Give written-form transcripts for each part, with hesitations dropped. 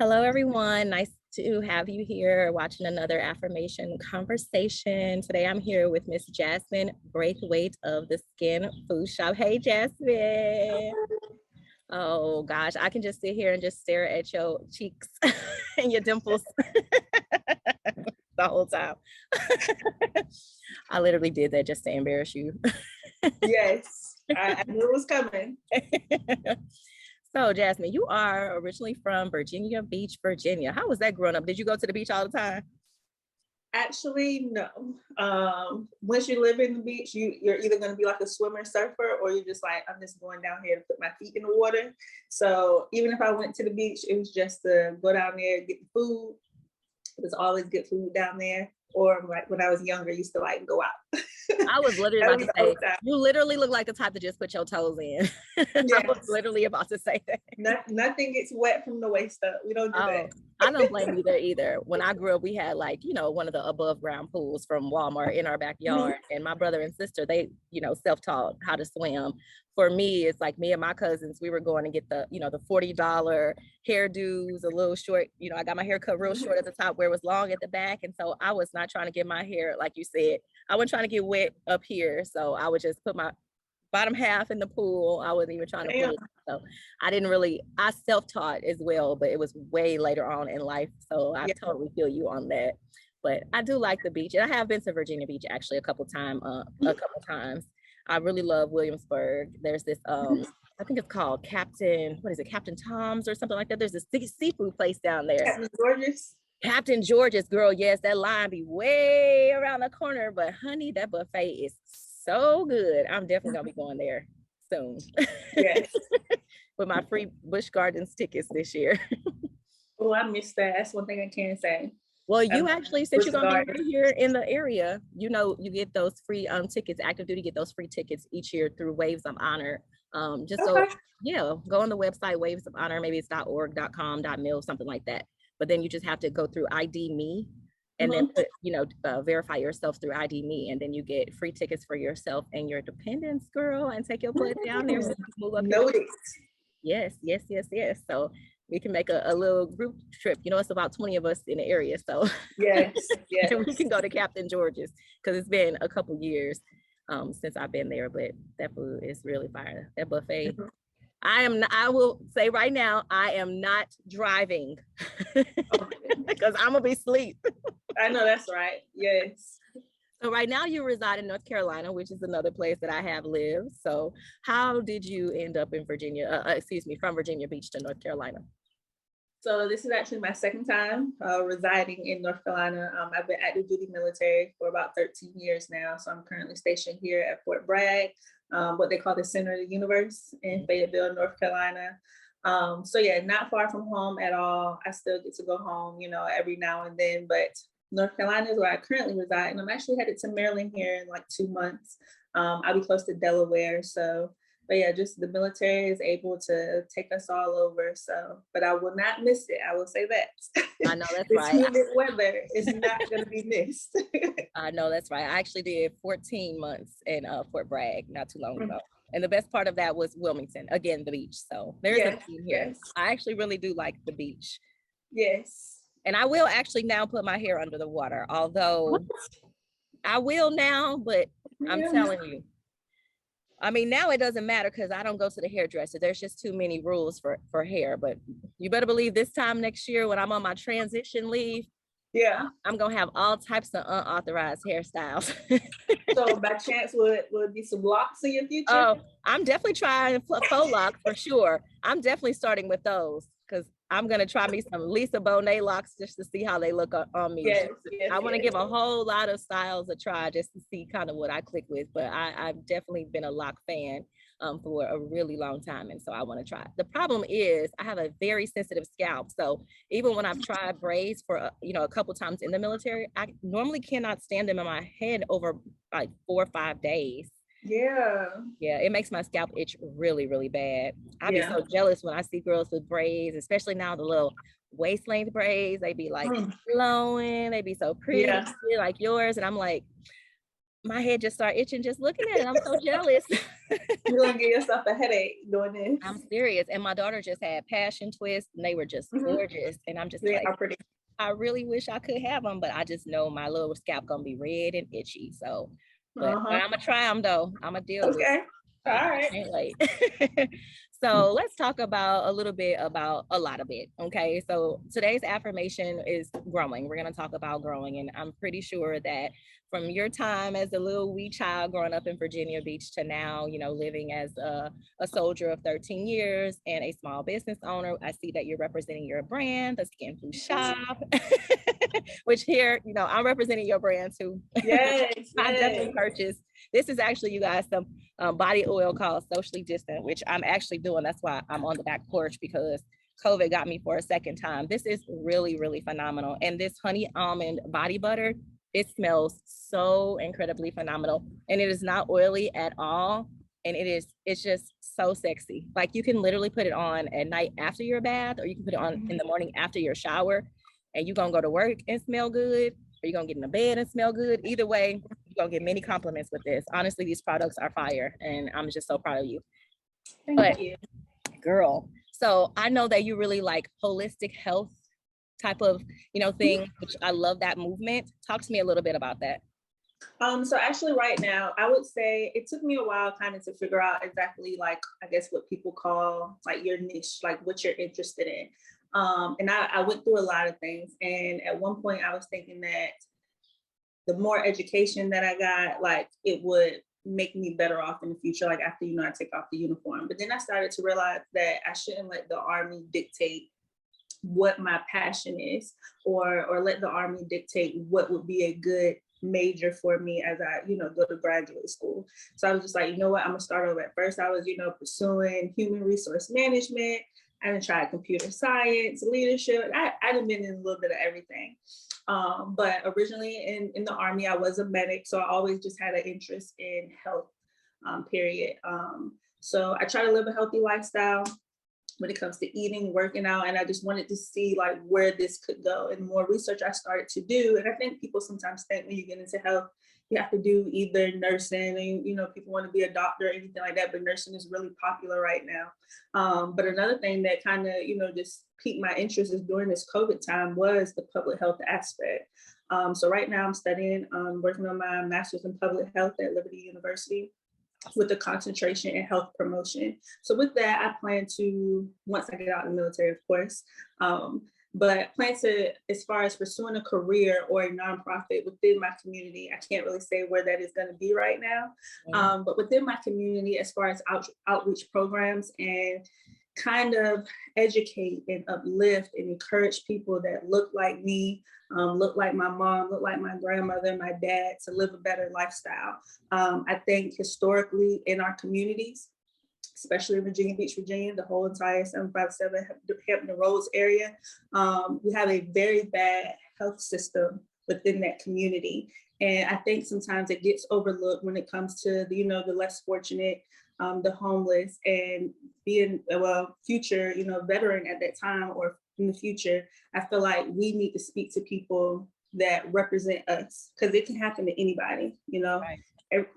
Hello, everyone. Nice to have you here watching another affirmation conversation. Today, I'm here with Miss Jazmen Braithwaite of the Skin Food Shop. Hey, Jazmen. Oh, gosh, I can just sit here and just stare at your cheeks and your dimples the whole time. I literally did that just to embarrass you. Yes, I knew it was coming. So, Jazmen, you are originally from Virginia Beach, Virginia. How was that growing up? Did you go to the beach all the time? Actually, no. Once you live in the beach, you're either going to be like a swimmer, surfer, or you're just like, I'm just going down here to put my feet in the water. So even if I went to the beach, it was just to go down there, get the food. There's always good food down there. Or like when I was younger, I used to like go out. I was literally about to say, you literally look like the type to just put your toes in. Yes. I was literally about to say that. Nothing gets wet from the waist up. We don't do that. I don't blame you there either. When I grew up, we had like, one of the above ground pools from Walmart in our backyard. Mm-hmm. And my brother and sister, they, self-taught how to swim. For me, it's like me and my cousins, we were going to get the, the $40 hairdos, a little short, I got my hair cut real short at the top where it was long at the back. And so I was not trying to get my hair, like you said, I wasn't trying to get wet up here. So I would just put my bottom half in the pool. I wasn't even trying to put it. So I self-taught as well, but it was way later on in life. So I totally feel you on that. But I do like the beach. And I have been to Virginia Beach actually a couple times. I really love Williamsburg. There's this, I think it's called Captain Tom's or something like that. There's this seafood place down there. Captain George's. Captain George's, girl. Yes, that line be way around the corner, but honey, that buffet is so good. I'm definitely gonna be going there soon. Yes. With my free Busch Gardens tickets this year. Oh, I missed that. That's one thing I can say. Well, you actually, since you're gonna be here in the area, you get those free tickets. Active duty get those free tickets each year through Waves of Honor. Go on the website, Waves of Honor. Maybe it's .org, .com, .mil, something like that. But then you just have to go through ID Me and then put, verify yourself through ID Me, and then you get free tickets for yourself and your dependents, girl, and take your butt down there. Move up Yes. So we can make a little group trip. It's about 20 of us in the area. So yes. And we can go to Captain George's because it's been a couple years since I've been there, but that food is really fire. That buffet. Mm-hmm. I will say right now, I am not driving because I'm gonna be asleep. I know that's right. Yes. So right now you reside in North Carolina, which is another place that I have lived. So how did you end up in Virginia, from Virginia Beach to North Carolina? So this is actually my second time residing in North Carolina. I've been active duty military for about 13 years now. So I'm currently stationed here at Fort Bragg, what they call the center of the universe in Fayetteville, North Carolina. Not far from home at all. I still get to go home, every now and then, but North Carolina is where I currently reside. And I'm actually headed to Maryland here in like 2 months. I'll be close to Delaware. But yeah, just the military is able to take us all over. So, but I will not miss it. I will say that. I know that's right. Humid weather is not going to be missed. I know that's right. I actually did 14 months in Fort Bragg not too long ago. And the best part of that was Wilmington, again, the beach. So there's a theme here. Yes. I actually really do like the beach. Yes. And I will actually now put my hair under the water, although I will now, but I'm telling you. I mean, now it doesn't matter because I don't go to the hairdresser. There's just too many rules for hair. But you better believe this time next year when I'm on my transition leave, I'm going to have all types of unauthorized hairstyles. So by chance, will it be some locks in your future? Oh, I'm definitely trying faux locks for sure. I'm definitely starting with those because I'm going to try me some Lisa Bonet locks just to see how they look on me. Yes, I want to give a whole lot of styles a try just to see kind of what I click with. But I've definitely been a lock fan for a really long time. And so I want to try. The problem is I have a very sensitive scalp. So even when I've tried braids for, a couple times in the military, I normally cannot stand them in my head over like 4 or 5 days. Yeah, it makes my scalp itch really, really bad. I'd be so jealous when I see girls with braids, especially now the little waist length braids. They be like glowing, they be so pretty like yours. And I'm like, my head just started itching just looking at it. I'm so jealous. You're gonna give yourself a headache doing this. I'm serious. And my daughter just had passion twists and they were just gorgeous. And I'm just They like, are pretty. I really wish I could have them, but I just know my little scalp gonna be red and itchy. So, but I'm gonna try them though. I'm gonna deal with it. All right. Can't wait. So let's talk about a little bit about a lot of it. Okay. So today's affirmation is growing. We're going to talk about growing. And I'm pretty sure that from your time as a little wee child growing up in Virginia Beach to now, you know, living as a soldier of 13 years and a small business owner, I see that you're representing your brand, the Skin Food Shop, which here, you know, I'm representing your brand too. Yes. I definitely purchased. This is actually, you guys, some body oil called Socially Distant, which I'm actually doing. That's why I'm on the back porch, because COVID got me for a second time. This is really, really phenomenal. And this honey almond body butter, it smells so incredibly phenomenal. And it is not oily at all. And it's just so sexy. Like you can literally put it on at night after your bath, or you can put it on in the morning after your shower, and you're going to go to work and smell good, or you're going to get in the bed and smell good. Either way, you're going to get many compliments with this. Honestly, these products are fire, and I'm just so proud of you. Thank you. Girl, so I know that you really like holistic health type of, you know, thing, which I love that movement. Talk to me a little bit about that. So actually right now, I would say it took me a while kind of to figure out exactly, like, I guess what people call like your niche, like what you're interested in. And I went through a lot of things. And at one point I was thinking that the more education that I got, like it would make me better off in the future, like after, you know, I take off the uniform. But then I started to realize that I shouldn't let the Army dictate what my passion is, or let the Army dictate what would be a good major for me as I, you know, go to graduate school. So I was just like, you know what, I'm gonna start over. At first I was, you know, pursuing human resource management. I done tried computer science, leadership. I'd been in a little bit of everything. But originally in the Army, I was a medic. So I always just had an interest in health, period. So I try to live a healthy lifestyle when it comes to eating, working out, and I just wanted to see like where this could go. And the more research I started to do, and I think people sometimes think when you get into health, you have to do either nursing, and you know, people want to be a doctor or anything like that, but nursing is really popular right now. But another thing that kind of, you know, just piqued my interest is during this COVID time was the public health aspect. So right now I'm studying, working on my master's in public health at Liberty University, with a concentration in health promotion. So with that, I plan to, once I get out of the military, of course, but plan to, as far as pursuing a career or a nonprofit within my community, I can't really say where that is going to be right now, but within my community, as far as outreach programs, and kind of educate and uplift and encourage people that look like me, look like my mom, look like my grandmother, my dad, to live a better lifestyle. I think historically in our communities, especially in Virginia Beach, Virginia, the whole entire 757 Hampton Roads area, we have a very bad health system within that community. And I think sometimes it gets overlooked when it comes to the, you know, the less fortunate, the homeless, and being a future, you know, veteran at that time or in the future. I feel like we need to speak to people that represent us, because it can happen to anybody, you know. Right.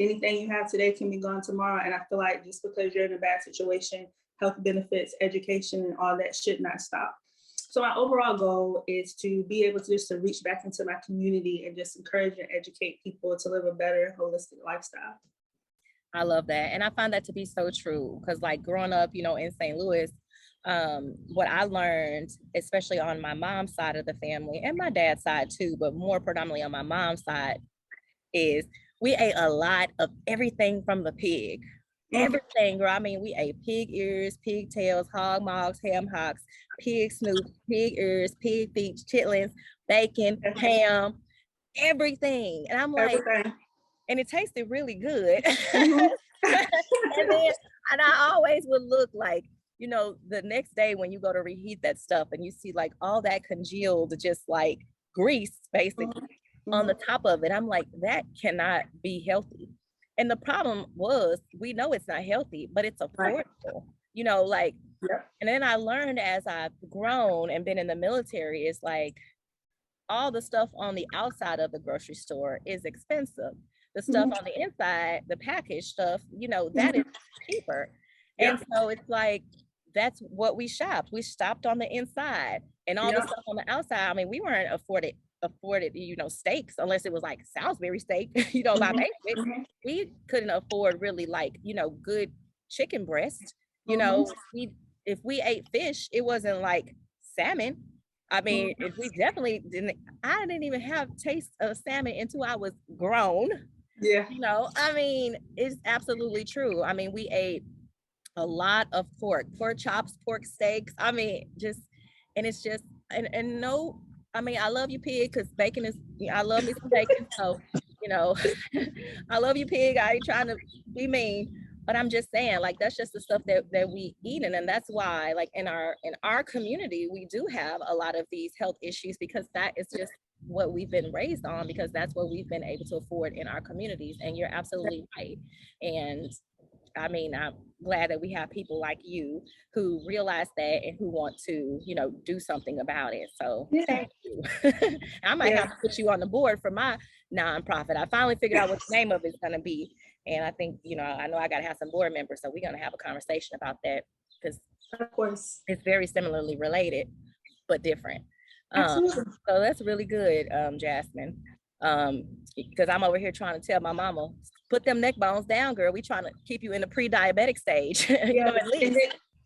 Anything you have today can be gone tomorrow. And I feel like just because you're in a bad situation, health benefits, education, and all that should not stop. So my overall goal is to be able to just to reach back into my community and just encourage and educate people to live a better holistic lifestyle. I love that. And I find that to be so true, because like growing up, you know, in St. Louis, what I learned, especially on my mom's side of the family and my dad's side too, but more predominantly on my mom's side, is we ate a lot of everything from the pig. Everything, girl. I mean, we ate pig ears, pig tails, hog mugs, ham hocks, pig snoops, pig ears, pig feet, chitlins, bacon, ham, everything. And I'm like, and it tasted really good. And I always would look like, you know, the next day when you go to reheat that stuff and you see like all that congealed, just like grease basically on the top of it. I'm like, that cannot be healthy. And the problem was, we know it's not healthy, but it's affordable, you know, like, and then I learned as I've grown and been in the military, it's like all the stuff on the outside of the grocery store is expensive. the stuff on the inside, the packaged stuff, you know, that is cheaper. And so it's like, that's what we shopped. We stopped on the inside, and all the stuff on the outside. I mean, we weren't afforded, you know, steaks unless it was like Salisbury steak, you know, by basic. We couldn't afford really like, you know, good chicken breast. You know, if we ate fish, it wasn't like salmon. I mean, if we definitely didn't, I didn't even have taste of salmon until I was grown. Yeah. You know, I mean, it's absolutely true. I mean, we ate a lot of pork chops, pork steaks. I mean, just, and it's just, and no, I mean, I love you, pig, because bacon is, I love me some bacon. So, you know, I love you, pig. I ain't trying to be mean, but I'm just saying, like, that's just the stuff that we eat. And that's why, like, in our community, we do have a lot of these health issues, because that is just what we've been raised on, because that's what we've been able to afford in our communities. And you're absolutely right. And I mean, I'm glad that we have people like you who realize that and who want to, you know, do something about it. So thank you. I might have to put you on the board for my nonprofit. I finally figured out what the name of it's going to be. And I think, you know I got to have some board members. So we're going to have a conversation about that, because of course it's very similarly related, but different. Absolutely. So that's really good, Jazmen. Because I'm over here trying to tell my mama, put them neck bones down, girl. We trying to keep you in the pre-diabetic stage, you know, at least.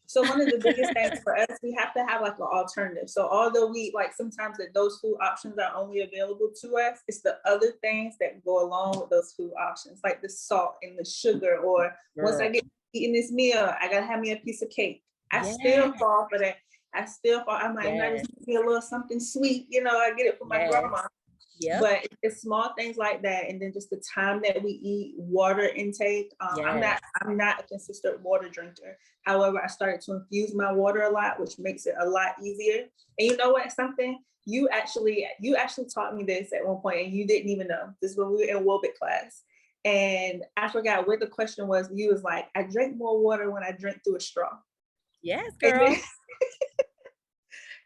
So one of the biggest things for us, we have to have like an alternative. So although we like sometimes that those food options are only available to us, it's the other things that go along with those food options, like the salt and the sugar, or once I get eating this meal, I gotta have me a piece of cake. I still fall for that. I'm like, I just need a little something sweet, you know, I get it from my grandma. But it's small things like that, and then just the time that we eat, water intake. I'm not a consistent water drinker. However, I started to infuse my water a lot, which makes it a lot easier. And you know what? Something you actually taught me this at one point, and you didn't even know. This is when we were in Wobic class, and I forgot what the question was. You was like, I drink more water when I drink through a straw. Yes, girl.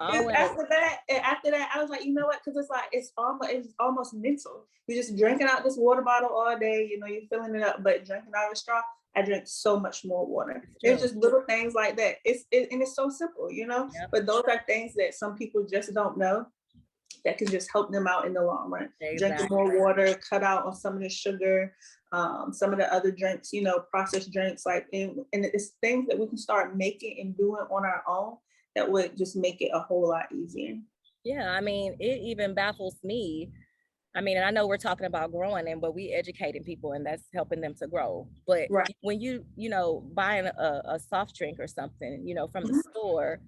After that, I was like, you know what? Because it's like it's almost mental. You're just drinking out this water bottle all day. You know, you're filling it up, but drinking out of a straw, I drink so much more water. There's just little things like that. And it's so simple, you know. But those are things that some people just don't know that can just help them out in the long run. Drinking more water, cut out on some of the sugar, some of the other drinks, you know, processed drinks, like and it's things that we can start making and doing on our own that would just make it a whole lot easier. Yeah, I mean, it even baffles me. I mean, and I know we're talking about growing, but we educating people, and that's helping them to grow. But when you know, buying a soft drink or something, you know, from the store,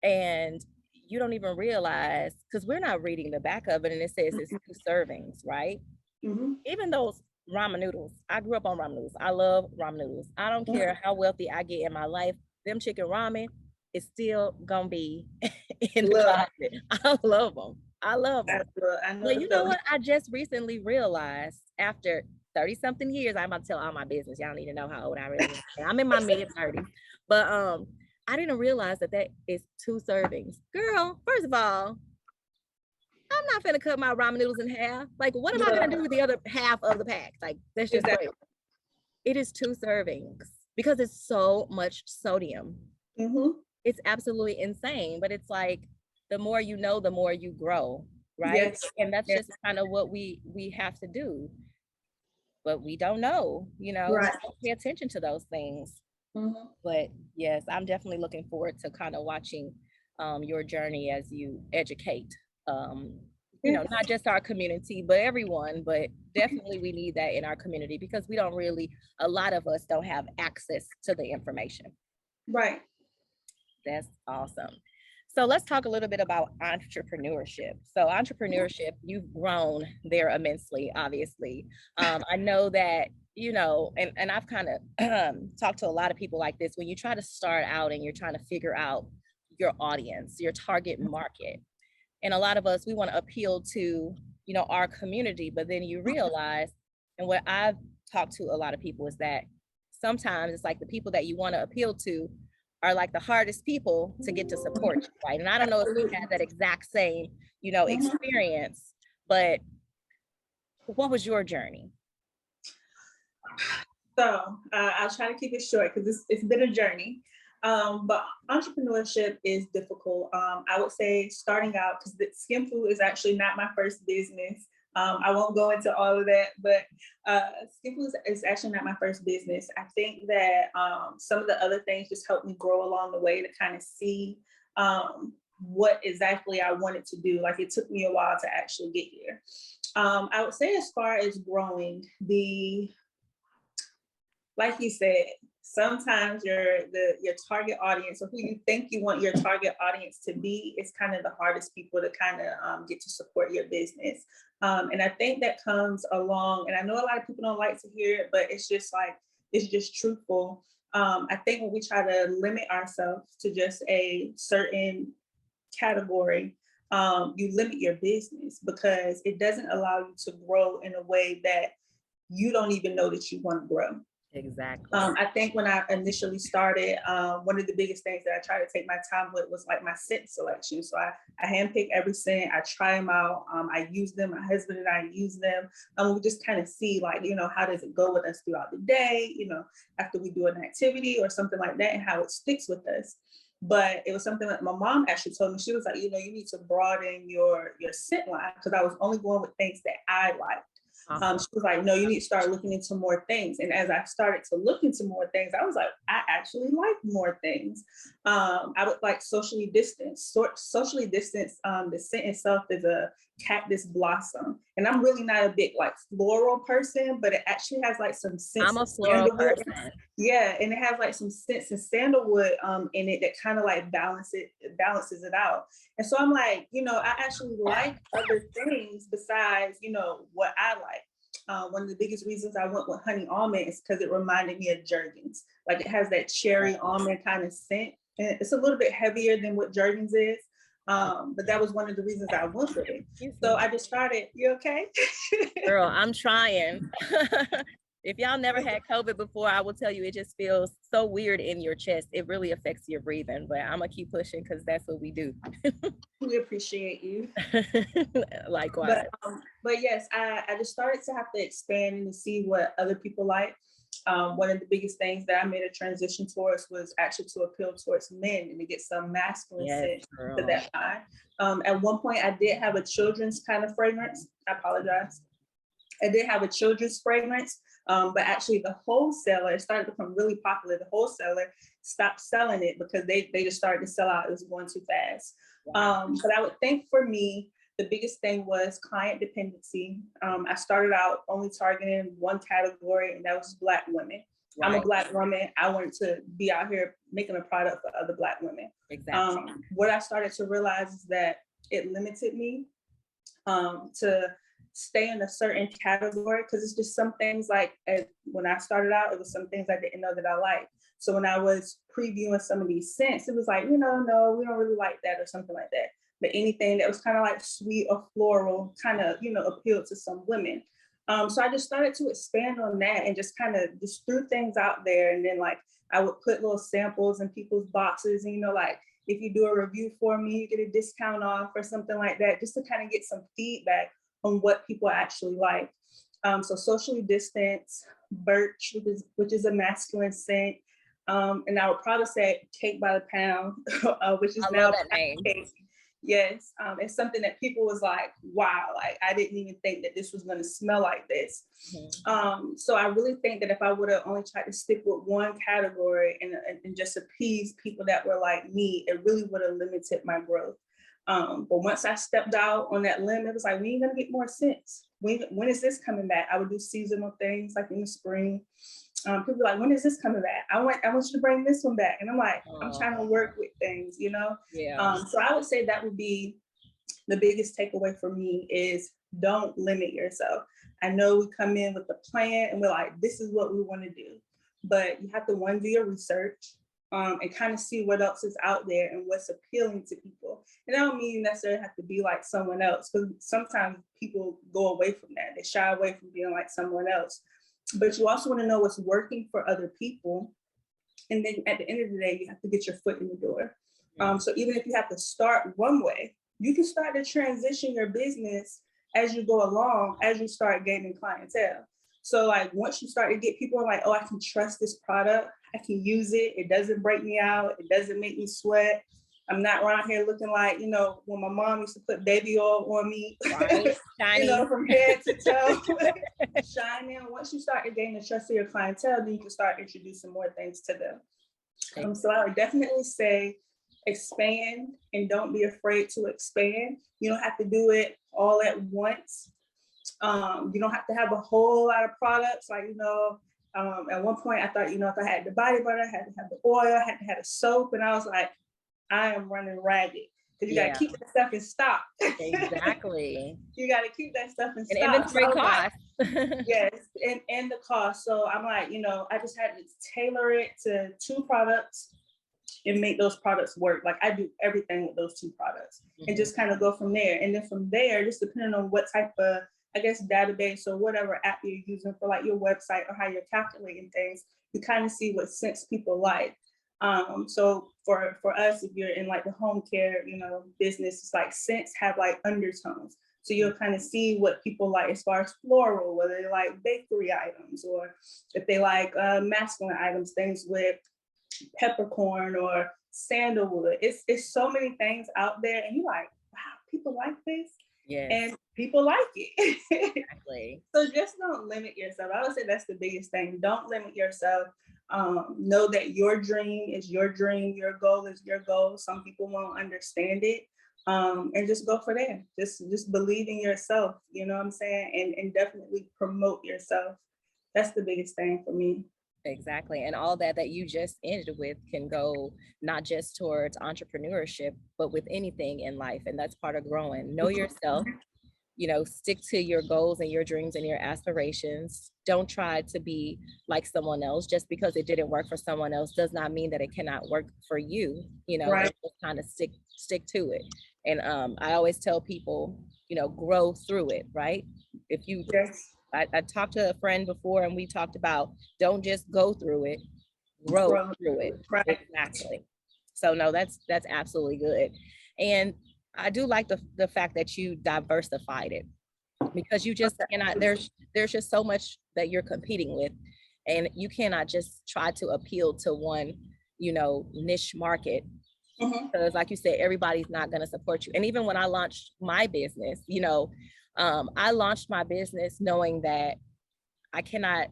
and you don't even realize, because we're not reading the back of it, and it says it's 2 servings, right? Even those ramen noodles. I grew up on ramen noodles. I love ramen noodles. I don't care how wealthy I get in my life. Them chicken ramen, it's still gonna be in the closet. I love them. But you know what? I just recently realized, after 30 something years, I'm about to tell all my business. Y'all need to know how old I really am. I'm in my mid 30s. But I didn't realize that is 2 servings. Girl, first of all, I'm not gonna cut my ramen noodles in half. Like, what am I gonna do with the other half of the pack? Like, that's just great. It is 2 servings because it's so much sodium. It's absolutely insane. But it's like, the more you know, the more you grow, right? And that's just kind of what we have to do. But we don't know, you know, we don't pay attention to those things. But yes, I'm definitely looking forward to kind of watching your journey as you educate, you know, not just our community, but everyone. But definitely we need that in our community, because we don't really, a lot of us don't have access to the information. Right. That's awesome. So let's talk a little bit about entrepreneurship. So entrepreneurship, you've grown there immensely, obviously. I know that, you know, and I've kind of talked to a lot of people like this. When you try to start out and you're trying to figure out your audience, your target market, and a lot of us, we want to appeal to, you know, our community, but then you realize, and what I've talked to a lot of people is that sometimes it's like the people that you want to appeal to are like the hardest people to get to support you, right? And I don't know if you had that exact same, you know, experience, but what was your journey? So I'll try to keep it short because it's been a journey. But entrepreneurship is difficult. I would say starting out, because the skim food is actually not my first business. I won't go into all of that, but skim food is actually not my first business. I think that some of the other things just helped me grow along the way to kind of see what exactly I wanted to do. Like it took me a while to actually get here. I would say as far as growing, like you said, sometimes your target audience, or who you think you want your target audience to be, is kind of the hardest people to kind of get to support your business. And I think that comes along, and I know a lot of people don't like to hear it, but it's just truthful. I think when we try to limit ourselves to just a certain category, you limit your business because it doesn't allow you to grow in a way that you don't even know that you want to grow. Exactly. I think when I initially started, one of the biggest things that I try to take my time with was like my scent selection. So I handpick every scent, I try them out, I use them, my husband and I use them. We just kind of see like, how does it go with us throughout the day, after we do an activity or something like that, and how it sticks with us. But it was something that my mom actually told me. She was like, you need to broaden your scent line, because I was only going with things that I liked. She was like, no, you need to start looking into more things. And as I started to look into more things, I was like, I actually like more things. I would like socially distance. The scent itself is a cactus blossom. And I'm really not a big like floral person, but it actually has like some scents. I'm a floral person. Yeah, and it has like some scents and sandalwood in it that kind of like balances it out. And so I'm like, I actually like other things besides, what I like. One of the biggest reasons I went with honey almond is because it reminded me of Jergens. Like it has that cherry almond kind of scent. And it's a little bit heavier than what Jergens is. But that was one of the reasons I went with it. So I just started, you okay? Girl, I'm trying. If y'all never had COVID before, I will tell you, it just feels so weird in your chest. It really affects your breathing, but I'm gonna keep pushing because that's what we do. We appreciate you. Likewise. But yes, I just started to have to expand and to see what other people like. One of the biggest things that I made a transition towards was actually to appeal towards men and to get some masculine scent to that line. At one point, I did have a children's kind of fragrance. I apologize. I did have a children's fragrance, but actually the wholesaler, it started to become really popular. The wholesaler stopped selling it because they just started to sell out. It was going too fast. But I would think for me, the biggest thing was client dependency. I started out only targeting one category, and that was Black women. Right. I'm a Black woman. I wanted to be out here making a product for other Black women. Exactly. What I started to realize is that it limited me to stay in a certain category, because it's just some things like when I started out, it was some things I didn't know that I liked. So when I was previewing some of these scents, it was like, no, we don't really like that or something like that. But anything that was kind of like sweet or floral kind of, appealed to some women. So I just started to expand on that and just kind of just threw things out there. And then like I would put little samples in people's boxes, and, like if you do a review for me, you get a discount off or something like that, just to kind of get some feedback on what people actually like. So socially distanced, birch, which is a masculine scent. And I would probably say cake by the pound, which is now cake. Yes, it's something that people was like, wow, like I didn't even think that this was going to smell like this. Mm-hmm. So I really think that if I would have only tried to stick with one category and just appease people that were like me, it really would have limited my growth. But once I stepped out on that limb, it was like, we ain't gonna get more scents. When is this coming back? I would do seasonal things like in the spring. People were like, when is this coming back? I want you to bring this one back. And I'm like, I'm trying to work with things, Yeah. So I would say that would be the biggest takeaway for me is don't limit yourself. I know we come in with a plan and we're like, this is what we want to do. But you have to do your research. And kind of see what else is out there and what's appealing to people. And I don't mean you necessarily have to be like someone else, because sometimes people go away from that. They shy away from being like someone else. But you also want to know what's working for other people. And then at the end of the day, you have to get your foot in the door. So even if you have to start one way, you can start to transition your business as you go along, as you start gaining clientele. So like once you start to get people like, oh, I can trust this product, I can use it, it doesn't break me out, it doesn't make me sweat. I'm not around here looking like, you know, when my mom used to put baby oil on me, right? you know, from head to toe, shining. Once you start to gain the trust of your clientele, then you can start introducing more things to them. So I would definitely say expand, and don't be afraid to expand. You don't have to do it all at once. You don't have to have a whole lot of products. Like, you know, at one point I thought, you know, if I had the body butter, I had to have the oil, I had to have the soap. And I was like, I am running ragged. Because you got to keep that stuff in stock. Exactly. You got to keep that stuff in stock. And inventory cost. Yes, and the cost. So I'm like, you know, I just had to tailor it to 2 products and make those products work. Like I do everything with those 2 products and just kind of go from there. And then from there, just depending on what type of, I guess, database or whatever app you're using for like your website or how you're calculating things, you kind of see what scents people like. So for us, if you're in like the home care, you know, business, it's like scents have like undertones. So you'll kind of see what people like as far as floral, whether they like bakery items, or if they like masculine items, things with peppercorn or sandalwood. It's so many things out there, and you're like, wow, people like this. Yes. And people like it. Exactly. So just don't limit yourself. I would say that's the biggest thing. Don't limit yourself. Know that your dream is your dream. Your goal is your goal. Some people won't understand it. And just go for that. Just believe in yourself. You know what I'm saying? And definitely promote yourself. That's the biggest thing for me. Exactly. And all that you just ended with can go not just towards entrepreneurship, but with anything in life. And that's part of growing. Know yourself, you know, stick to your goals and your dreams and your aspirations. Don't try to be like someone else. Just because it didn't work for someone else does not mean that it cannot work for you, you know, right. Just kind of stick to it. And I always tell people, you know, grow through it, right? If you I talked to a friend before and we talked about don't just go through it, grow through it. Right. Exactly. So no, that's absolutely good. And I do like the fact that you diversified it, because you just cannot, there's just so much that you're competing with, and you cannot just try to appeal to one, you know, niche market. Because like you said, everybody's not going to support you. And even when I launched my business, you know, I launched my business knowing that I cannot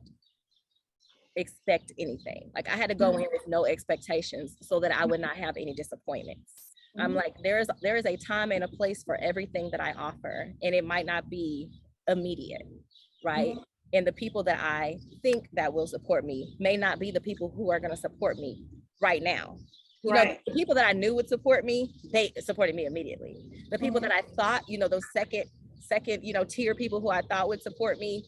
expect anything. Like I had to go in with no expectations so that I would not have any disappointments. I'm like, there is a time and a place for everything that I offer, and it might not be immediate, right? And the people that I think that will support me may not be the people who are going to support me right now. You know, the people that I knew would support me, they supported me immediately. The people that I thought, you know, those second, you know, tier people who I thought would support me,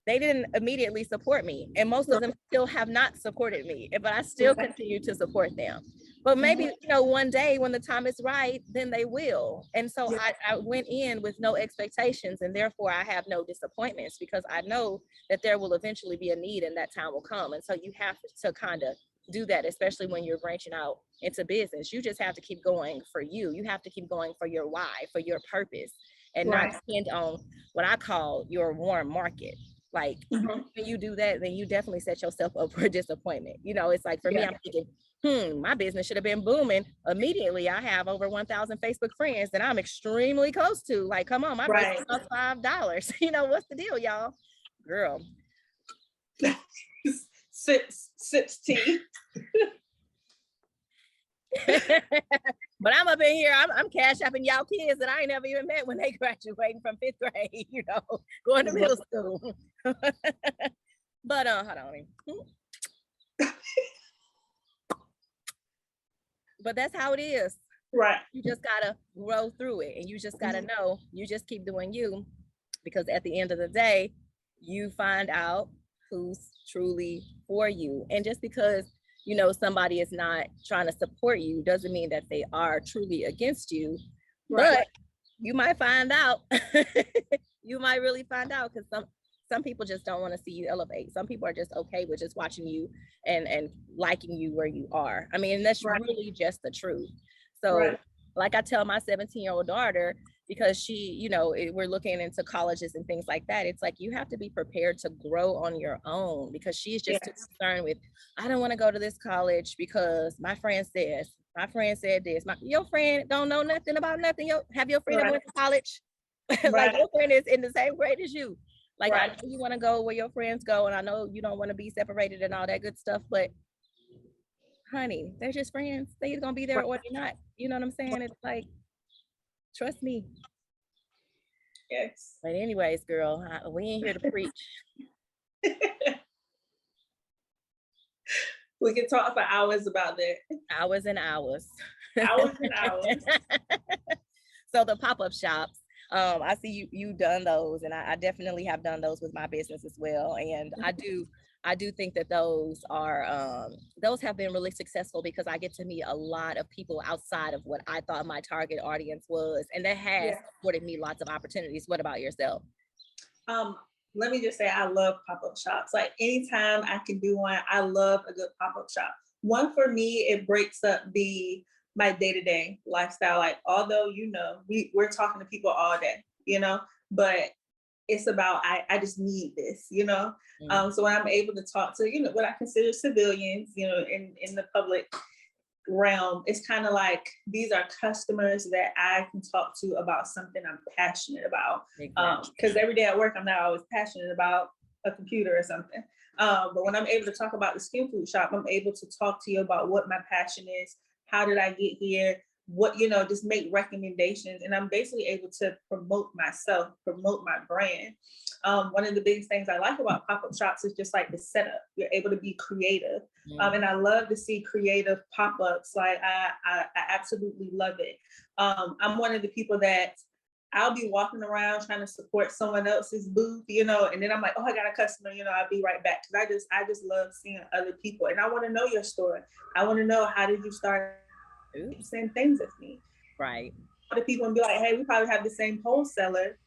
they didn't immediately support me. And most of them still have not supported me, but I still continue to support them. But maybe, you know, one day when the time is right, then they will. And so I went in with no expectations, and therefore I have no disappointments, because I know that there will eventually be a need and that time will come. And so you have to kind of do that, especially when you're branching out into business. You just have to keep going for you. You have to keep going for your why, for your purpose, and not depend on what I call your warm market. Like when you do that, then you definitely set yourself up for disappointment. You know, it's like for me, I'm thinking, my business should have been booming immediately. I have over 1,000 Facebook friends that I'm extremely close to. Like, come on, my business costs $5. You know, what's the deal, y'all? Girl. Sips tea. But I'm up in here, I'm cash apping y'all kids that I ain't never even met when they graduating from 5th grade, you know, going to middle school. But hold on. But that's how it is. Right. You just gotta grow through it, and you just gotta know, you just keep doing you, because at the end of the day, you find out who's truly for you. And just because, you know, somebody is not trying to support you doesn't mean that they are truly against you. But you might find out. You might really find out, because some people just don't want to see you elevate. Some people are just okay with just watching you and liking you where you are. I mean, that's really just the truth. So like I tell my 17-year-old daughter, because she, you know, we're looking into colleges and things like that. It's like, you have to be prepared to grow on your own, because she's just too concerned with, I don't want to go to this college because my friend says, my friend said this. Your friend don't know nothing about nothing. Have your friend that went to college? Like your friend is in the same grade as you. Like I know you want to go where your friends go, and I know you don't want to be separated and all that good stuff, but honey, they're just friends. They're either gonna be there or they're not. You know what I'm saying? It's like, trust me. Yes. But anyways, girl, we ain't here to preach. We can talk for hours about that. Hours and hours. Hours and hours. So the pop-up shops, I see you done those, and I definitely have done those with my business as well. And I do think that those have been really successful, because I get to meet a lot of people outside of what I thought my target audience was, and that has afforded me lots of opportunities. What about yourself? Let me just say, I love pop-up shops. Like anytime I can do one, I love a good pop-up shop. One, for me, it breaks up my day-to-day lifestyle. Like, although, you know, we're talking to people all day, you know, but it's about, I just need this, you know? So when I'm able to talk to, you know, what I consider civilians, you know, in the public realm, it's kind of like, these are customers that I can talk to about something I'm passionate about. Because every day at work, I'm not always passionate about a computer or something. But when I'm able to talk about the skin food shop, I'm able to talk to you about what my passion is. How did I get here? What, you know, just make recommendations. And I'm basically able to promote myself, promote my brand. One of the biggest things I like about pop-up shops is just like the setup. You're able to be creative. And I love to see creative pop-ups. Like I absolutely love it. I'm one of the people that I'll be walking around trying to support someone else's booth, you know, and then I'm like, oh, I got a customer, you know, I'll be right back. Cause I just love seeing other people, and I want to know your story. I want to know, how did you start saying things as me? Right. Other people and be like, hey, we probably have the same wholesaler,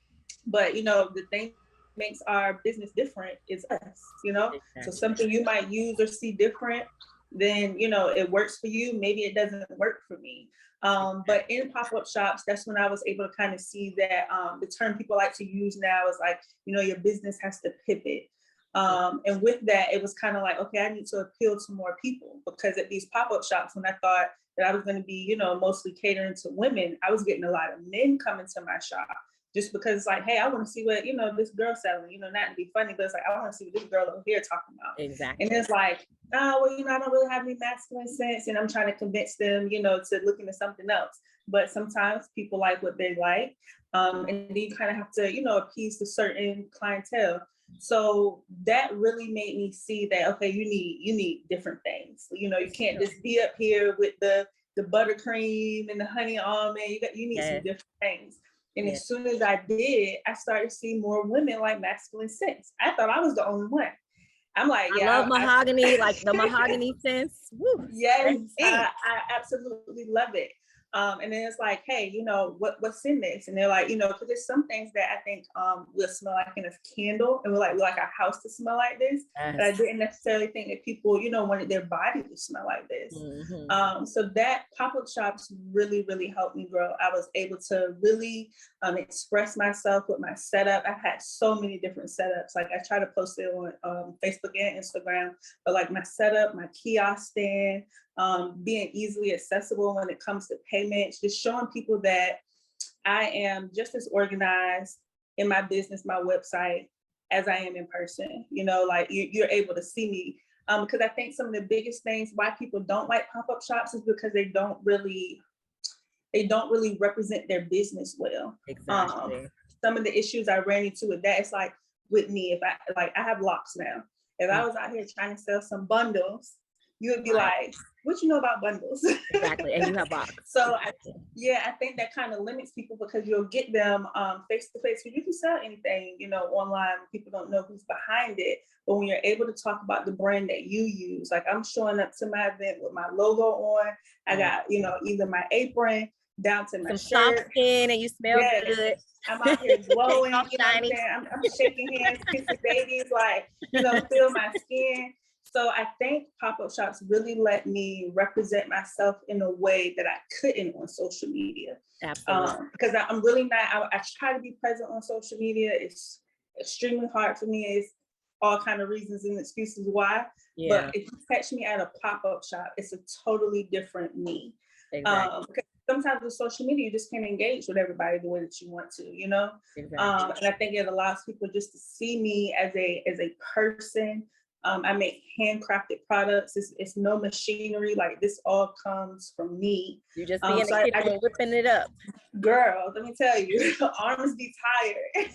but you know, the thing makes our business different is us, you know? Exactly. So something you might use or see different, then, you know, it works for you. Maybe it doesn't work for me. But in pop-up shops, that's when I was able to kind of see that the term people like to use now is like, you know, your business has to pivot. And with that, it was kind of like, okay, I need to appeal to more people, because at these pop-up shops, when I thought that I was going to be, you know, mostly catering to women, I was getting a lot of men coming to my shop, just because it's like, hey, I want to see what, you know, this girl's selling, you know, not to be funny, but it's like, I want to see what this girl over here talking about. Exactly. And it's like, oh, well, you know, I don't really have any masculine sense, and I'm trying to convince them, you know, to look into something else. But sometimes people like what they like. And then you kind of have to, you know, appease to certain clientele. So that really made me see that, okay, you need different things. You know, you can't just be up here with the buttercream and the honey almond. You need some different things. And as soon as I did, I started seeing more women like masculine sense. I thought I was the only one. I'm like, I love mahogany, like the mahogany sense. Woo. Yes, I absolutely love it. And then it's like, hey, you know, what's in this? And they're like, you know, because there's some things that I think will smell like in a candle, and we like our house to smell like this. Yes. But I didn't necessarily think that people, you know, wanted their body to smell like this. Mm-hmm. So that pop-up shops really, really helped me grow. I was able to really express myself with my setup. I've had so many different setups. Like I try to post it on Facebook and Instagram, but like my setup, my kiosk stand, being easily accessible when it comes to payments, just showing people that I am just as organized in my business, my website, as I am in person. You know, like you're able to see me. Because I think some of the biggest things why people don't like pop-up shops is because they don't really represent their business well. Exactly. Some of the issues I ran into with that, it's like with me, if I have locks now. If I was out here trying to sell some bundles, you would be like, what you know about bundles? Exactly, and you have box. So I think that kind of limits people, because you'll get them face to face. You can sell anything, you know, online. People don't know who's behind it. But when you're able to talk about the brand that you use, like I'm showing up to my event with my logo on. I got, you know, either my apron down to my shirt. Soft skin, and you smell good. I'm out here glowing, you know what I'm saying? I'm shaking hands, kissing babies, like, you know, feel my skin. So I think pop-up shops really let me represent myself in a way that I couldn't on social media. Absolutely. Because I'm really not, I try to be present on social media. It's extremely hard for me. It's all kind of reasons and excuses why. Yeah, But if you catch me at a pop-up shop, it's a totally different me. exactly. Because sometimes with social media, you just can't engage with everybody the way that you want to, you know? Exactly. And I think it allows people just to see me as a person. I make handcrafted products. It's no machinery. Like this all comes from me. You just being So a kid and whipping it up. girl, let me tell you, arms be tired.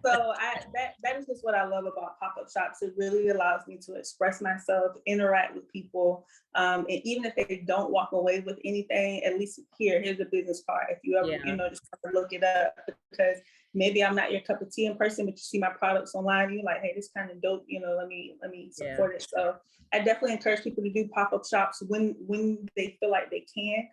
So that is just what I love about pop-up shops. It really allows me to express myself, interact with people. And even if they don't walk away with anything, at least here's a business card. If you ever, just have to look it up, because maybe I'm not your cup of tea in person, but you see my products online, you're like, hey, this kind of dope, let me support it. So I definitely encourage people to do pop-up shops when they feel like they can,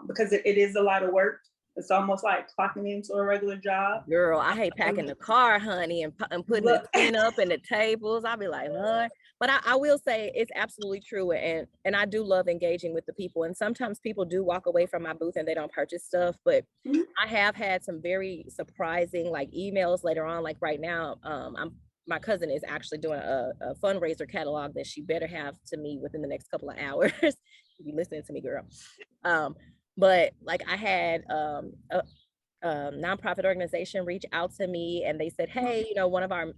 because it is a lot of work. It's almost like clocking into a regular job. Girl, I hate packing the car, honey, and putting the tin up and the tables. I'll be like, Lord. But I will say it's absolutely true. And I do love engaging with the people. And sometimes people do walk away from my booth and they don't purchase stuff. But I have had some very surprising like emails later on. Like right now, my cousin is actually doing a fundraiser catalog that she better have to me within the next couple of hours. You listening to me, girl. But like I had a nonprofit organization reach out to me and they said, hey, one of our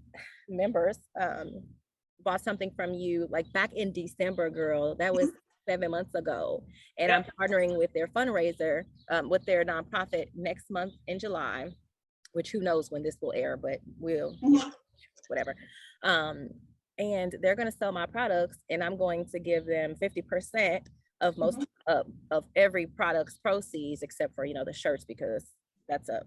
members bought something from you like back in December, girl. That was 7 months ago. And I'm partnering with their fundraiser, with their nonprofit next month in July, which who knows when this will air, but we'll, whatever. And they're going to sell my products and I'm going to give them 50% of most of every product's proceeds, except for, the shirts, because that's a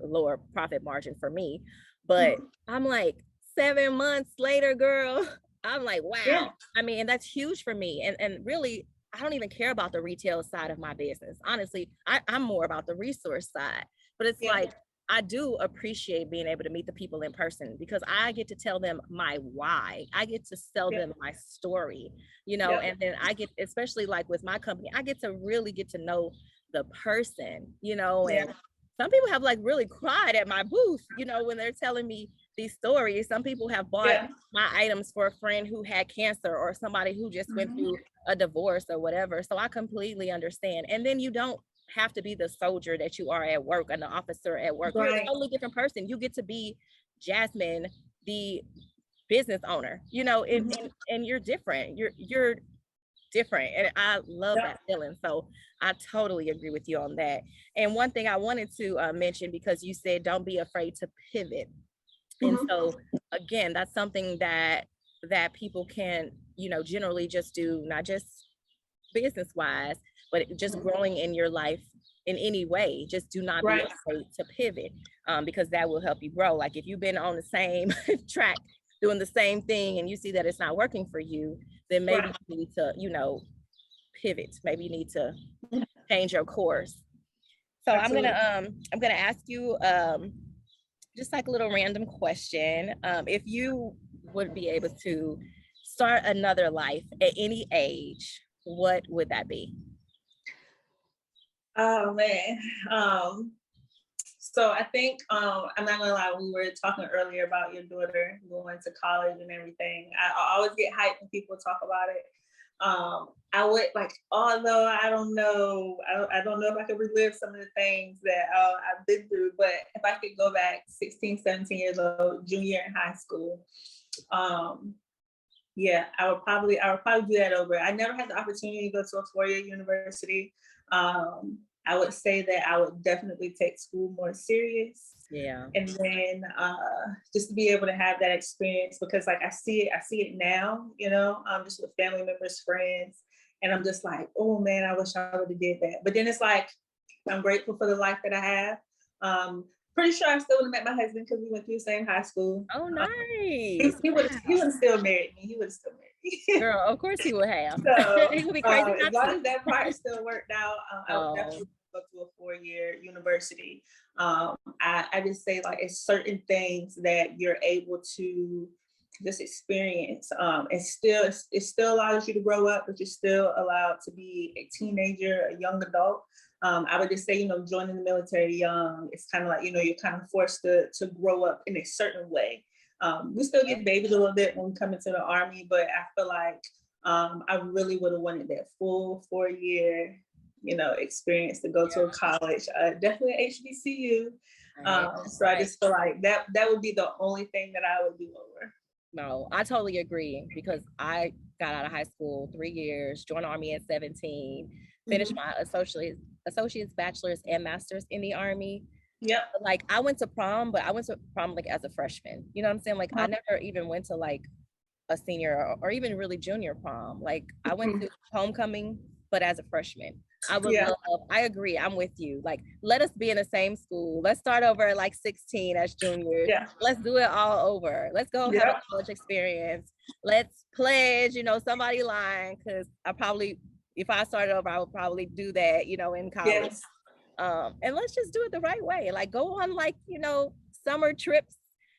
lower profit margin for me. But I'm like 7 months later, girl, I'm like, wow. I mean, and that's huge for me. And really, I don't even care about the retail side of my business. Honestly, I'm more about the resource side. But it's like, I do appreciate being able to meet the people in person because I get to tell them my why. I get to sell them my story, and then I get, especially like with my company, I get to really get to know the person, and some people have like really cried at my booth, when they're telling me these stories. Some people have bought my items for a friend who had cancer or somebody who just went through a divorce or whatever. So I completely understand. And then you don't have to be the soldier that you are at work and the officer at work. You're a totally different person. You get to be Jazmen, the business owner, and you're different. You're different. And I love that feeling. So I totally agree with you on that. And one thing I wanted to mention, because you said, don't be afraid to pivot. And so again, that's something that people can, generally just do, not just business wise, but just growing in your life in any way. Just do not be afraid to pivot, because that will help you grow. Like if you've been on the same track doing the same thing and you see that it's not working for you, then maybe you need to, pivot. Maybe you need to change your course. So absolutely. I'm gonna ask you just like a little random question. If you would be able to start another life at any age, what would that be? Oh man. So I think I'm not gonna lie, we were talking earlier about your daughter going to college and everything. I always get hyped when people talk about it. I would like, although I don't know if I could relive some of the things that I've been through, but if I could go back 16, 17 years old, junior in high school, I would probably do that over. I never had the opportunity to go to a 4-year university. I would say that I would definitely take school more serious. Yeah. And then just to be able to have that experience, because like I see it now, just with family members, friends, and I'm just like, oh man, I wish I would have did that. But then it's like, I'm grateful for the life that I have. Pretty sure I still would have met my husband because we went through the same high school. Oh, nice. He would have still married me. He would have still married me. Girl, of course he would have. So, he would be crazy. As long as that part still worked out, I would definitely go to a 4-year university. I just say like it's certain things that you're able to this experience. It still allows you to grow up, but you're still allowed to be a teenager, a young adult. I would just say, joining the military young, it's kind of like, you're kind of forced to grow up in a certain way. We still get babied a little bit when we come into the Army, but I feel like I really would have wanted that full 4-year, experience to go to a college, definitely HBCU. So I just feel like that would be the only thing that I would do over. No, I totally agree, because I got out of high school 3 years, joined the Army at 17, finished my associate's, bachelor's, and master's in the Army. Yep. Like, I went to prom, but I went to prom like as a freshman. You know what I'm saying? Like, I never even went to like a senior or even really junior prom. Like, I went to homecoming, but as a freshman. I would love, I agree, I'm with you. Like, let us be in the same school. Let's start over at like 16 as juniors. Yeah. Let's do it all over. Let's go have a college experience. Let's pledge, somebody lying, because if I started over, I would probably do that, in college. Yes. And let's just do it the right way. Like, go on like, summer trips,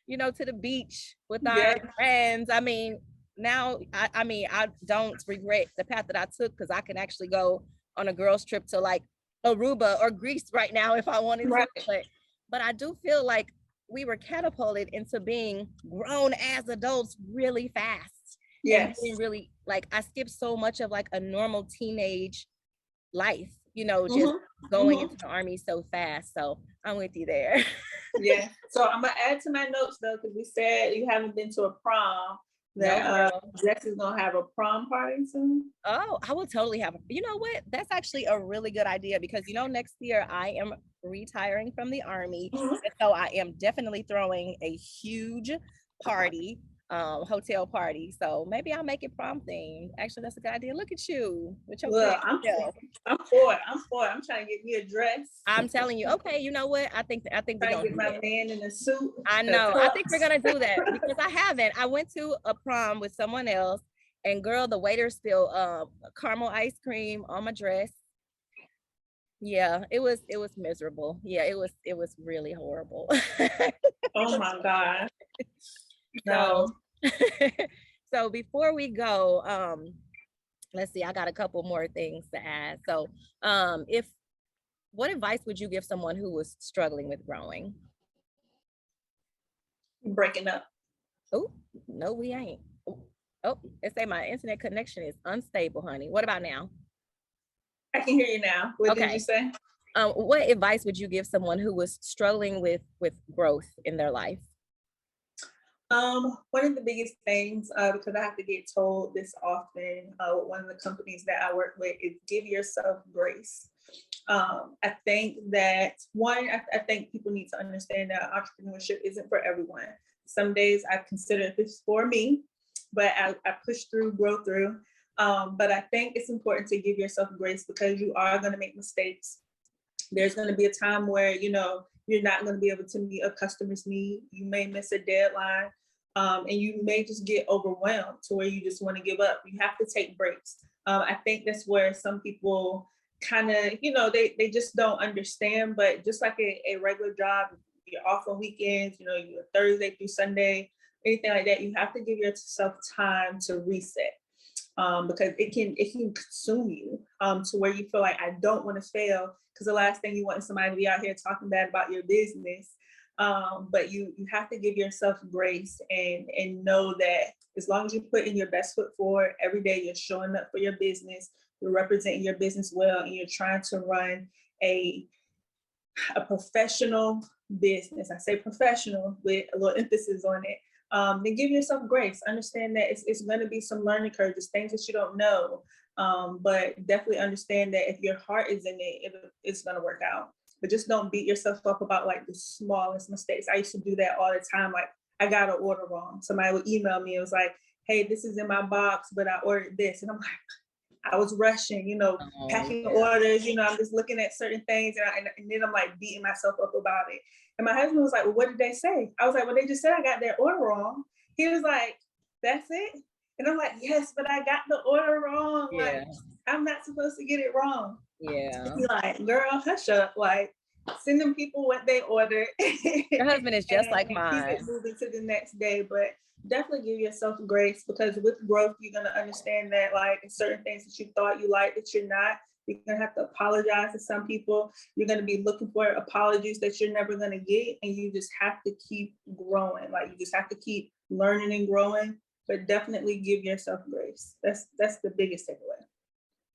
to the beach with our friends. I mean, now, I don't regret the path that I took, because I can actually go on a girls' trip to like Aruba or Greece right now if I wanted to. But I do feel like we were catapulted into being grown as adults really fast. Yes. And really, like, I skipped so much of like a normal teenage life, just going into the Army so fast. So I'm with you there. Yeah. So I'm gonna add to my notes though, because we said you haven't been to a prom. That Jess is gonna have a prom party soon. Oh, I will totally have. You know what? That's actually a really good idea, because next year I am retiring from the Army, so I am definitely throwing a huge party, hotel party. So maybe I'll make it prom themed. Actually, that's a good idea. Look at you with your I'm for it. I'm trying to get me a dress. I'm telling you. Okay, you know what? I think we're gonna get my man in a suit. I know. I think we're gonna do that, because I haven't. I went to a prom with someone else, and girl, the waiter spilled caramel ice cream on my dress. Yeah, it was miserable. Yeah, it was really horrible. Oh my God. No. So before we go, let's see, I got a couple more things to add. So what advice would you give someone who was struggling with growing? Breaking up. Oh, no, we ain't. Oh, it say my internet connection is unstable, honey. What about now? I can hear you now. What did you say? What advice would you give someone who was struggling with growth in their life? One of the biggest things, because I have to get told this often, one of the companies that I work with, is give yourself grace. I think that I think people need to understand that entrepreneurship isn't for everyone. Some days I consider this for me, but I push through, grow through. But I think it's important to give yourself grace, because you are going to make mistakes. There's going to be a time where, you're not going to be able to meet a customer's need. You may miss a deadline, and you may just get overwhelmed to where you just want to give up. You have to take breaks. I think that's where some people kind of, they just don't understand. But just like a regular job, you're off on weekends, you're Thursday through Sunday, anything like that, you have to give yourself time to reset. Because it can consume you to where you feel like, I don't want to fail, because the last thing you want is somebody to be out here talking bad about your business. But you have to give yourself grace and know that as long as you put in your best foot forward every day, you're showing up for your business, you're representing your business well, and you're trying to run a professional business. I say professional with a little emphasis on it. Then give yourself grace. Understand that it's going to be some learning curves, things that you don't know. But definitely understand that if your heart is in it, it's going to work out. But just don't beat yourself up about like the smallest mistakes. I used to do that all the time. Like, I got an order wrong. Somebody would email me. It was like, hey, this is in my box, but I ordered this. And I'm like, I was rushing, packing orders, I'm just looking at certain things, and then I'm like beating myself up about it. And my husband was like, well, what did they say? I was like, well, they just said I got their order wrong. He was like, that's it? And I'm like, yes, but I got the order wrong. Yeah. Like, I'm not supposed to get it wrong. Yeah. He's like, girl, hush up. Like, send them people what they ordered. Your husband is just like mine. Keep it moving to the next day, but definitely give yourself grace, because with growth, you're gonna understand that like certain things that you thought you liked that you're not. You're gonna have to apologize to some people. You're gonna be looking for apologies that you're never gonna get, and you just have to keep growing. Like you just have to keep learning and growing, but definitely give yourself grace. That's the biggest takeaway.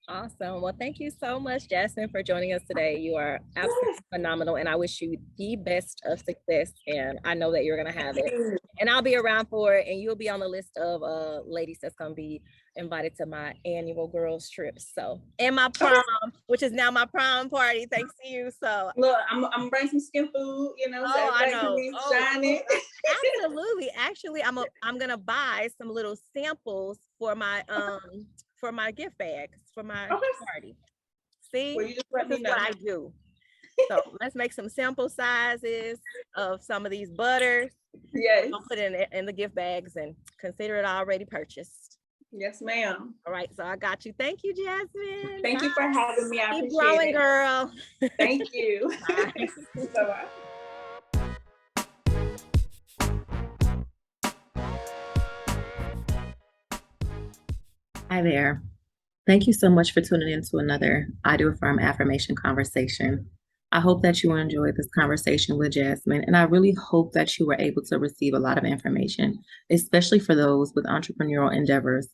Awesome. Well, thank you so much, Jazmen, for joining us today. You are absolutely phenomenal, and I wish you the best of success. And I know that you're gonna have it. And I'll be around for it, and you'll be on the list of ladies that's gonna be invited to my annual girls trip. So, and my prom, which is now my prom party, thanks to you. So, look, I'm bringing some skin food, you know. Oh, I know. Shining. Absolutely. Actually, I'm gonna buy some little samples for my gift bags for my party. See, well, you just let this me is know. what I do. So let's make some sample sizes of some of these butters. Yes. I'll put it in the gift bags and consider it already purchased. Yes, ma'am. All right, so I got you. Thank you, Jazmen. Thank you for having me. I Keep appreciate growing, it. girl. Thank you. Bye. Bye-bye. Hi there. Thank you so much for tuning in to another I Do Affirm Affirmation Conversation. I hope that you enjoyed this conversation with Jazmen, and I really hope that you were able to receive a lot of information, especially for those with entrepreneurial endeavors.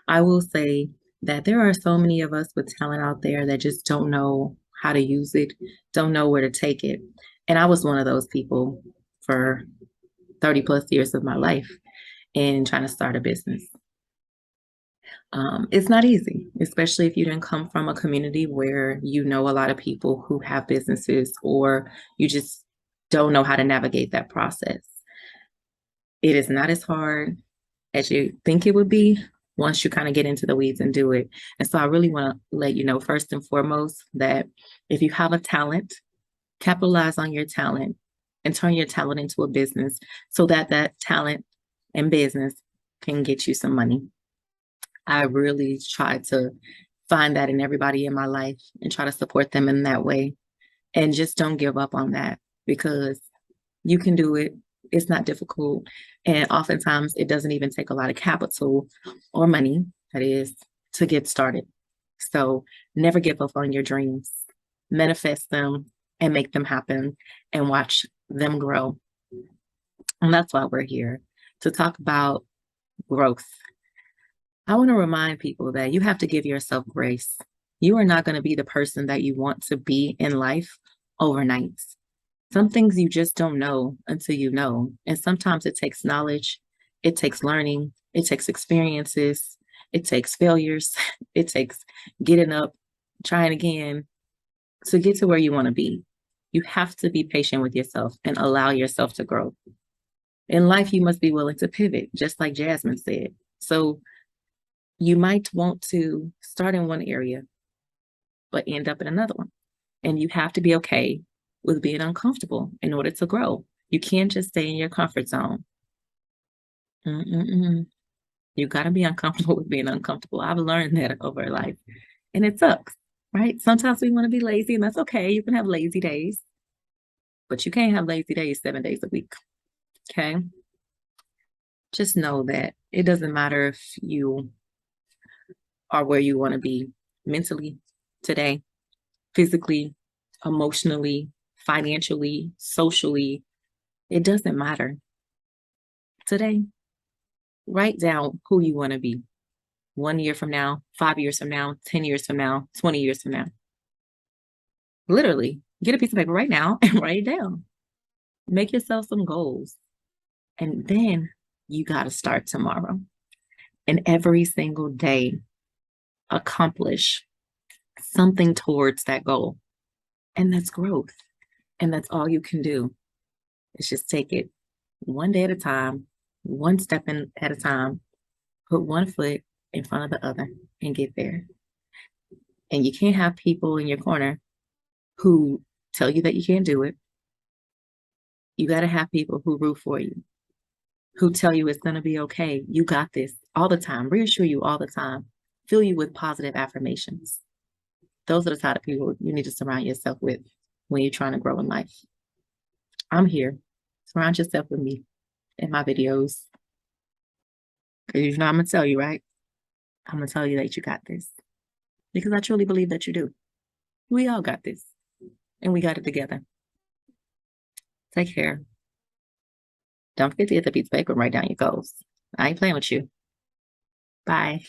I will say that there are so many of us with talent out there that just don't know how to use it, don't know where to take it. And I was one of those people for 30 plus years of my life in trying to start a business. It's not easy, especially if you didn't come from a community where you know a lot of people who have businesses, or you just don't know how to navigate that process. It is not as hard as you think it would be once you kind of get into the weeds and do it. And so I really want to let you know, first and foremost, that if you have a talent, capitalize on your talent and turn your talent into a business so that that talent and business can get you some money. I really try to find that in everybody in my life and try to support them in that way. And just don't give up on that, because you can do it. It's not difficult. And oftentimes it doesn't even take a lot of capital or money, that is, to get started. So never give up on your dreams. Manifest them and make them happen and watch them grow. And that's why we're here, to talk about growth. I want to remind people that you have to give yourself grace. You are not going to be the person that you want to be in life overnight. Some things you just don't know until you know. And sometimes it takes knowledge, it takes learning, it takes experiences, it takes failures, it takes getting up, trying again to get to where you want to be. You have to be patient with yourself and allow yourself to grow. In life, you must be willing to pivot, just like Jazmen said. So you might want to start in one area, but end up in another one. And you have to be okay with being uncomfortable in order to grow. You can't just stay in your comfort zone. You got to be uncomfortable with being uncomfortable. I've learned that over life, and it sucks, right? Sometimes we want to be lazy, and that's okay. You can have lazy days, but you can't have lazy days 7 days a week, okay? Just know that it doesn't matter if you are where you want to be mentally today, physically, emotionally, financially, socially. It doesn't matter. Today, write down who you want to be 1 year from now, 5 years from now, 10 years from now, 20 years from now. Literally, get a piece of paper right now and write it down. Make yourself some goals. And then you got to start tomorrow. And every single day, accomplish something towards that goal. And that's growth. And that's all you can do. Is just take it one day at a time, one step at a time, put one foot in front of the other and get there. And you can't have people in your corner who tell you that you can't do it. You got to have people who root for you, who tell you it's going to be okay. You got this all the time, reassure you all the time, fill you with positive affirmations. Those are the type of people you need to surround yourself with. when you're trying to grow in life. I'm here. Surround yourself with me in my videos. Because you know I'm going to tell you, right? I'm going to tell you that you got this. Because I truly believe that you do. We all got this. And we got it together. Take care. Don't forget to get the piece of paper and write down your goals. I ain't playing with you. Bye.